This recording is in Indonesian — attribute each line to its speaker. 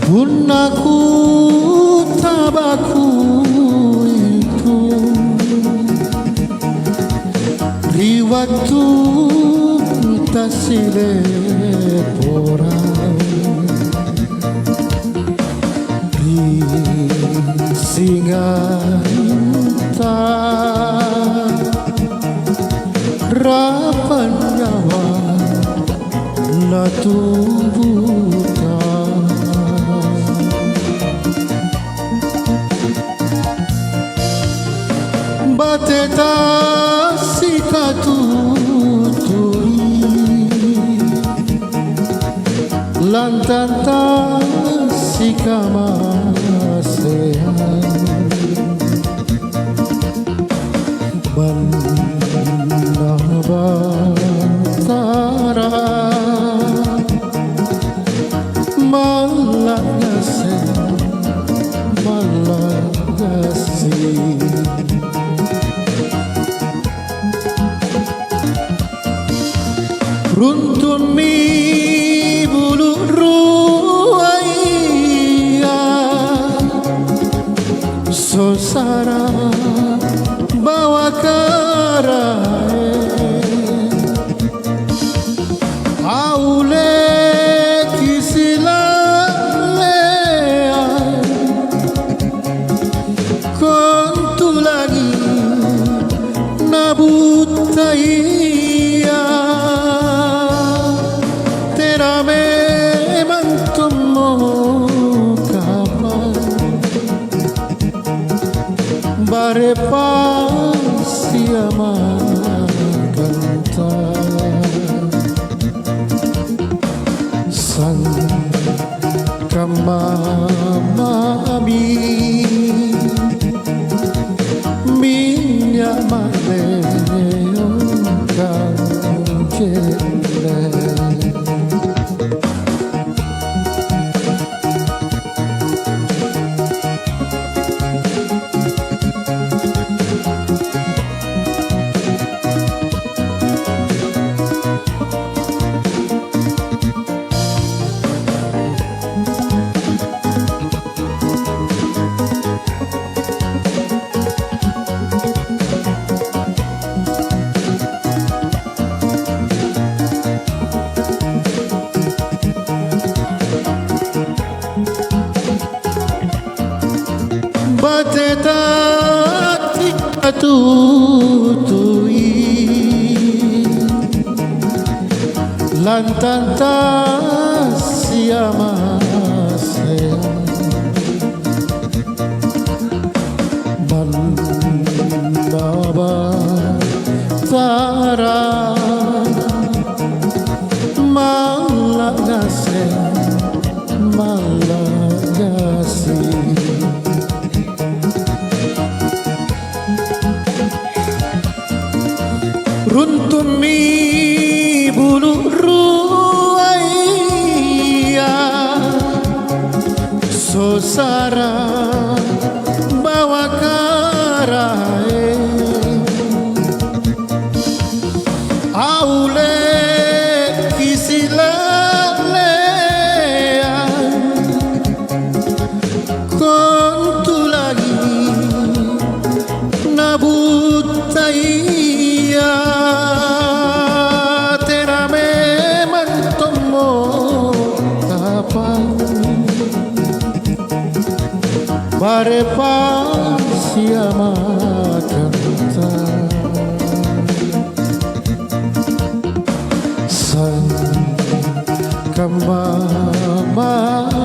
Speaker 1: Pun aku tabaku itu di waktu tak sileporan di singanta rapan nyawa na tubuta bateta sikatutui lantanta sikamasehan Bandabatara Malagase Malagasi Runtun mi bulu ruaya Sosara bawa karai Aule kisilalea Kontu lagi nabutaiya Tera memang temo kapan Bare siama kanta sang kamami minyak maleo kang jele Bateta tutui lantanta siamase Bandabatara Malagase Malagasi Runtun mi bulu ruaya Sosara bawa karai Aule kisilalea Kontu lagi nabutaiya Bare siama kanta sang kamami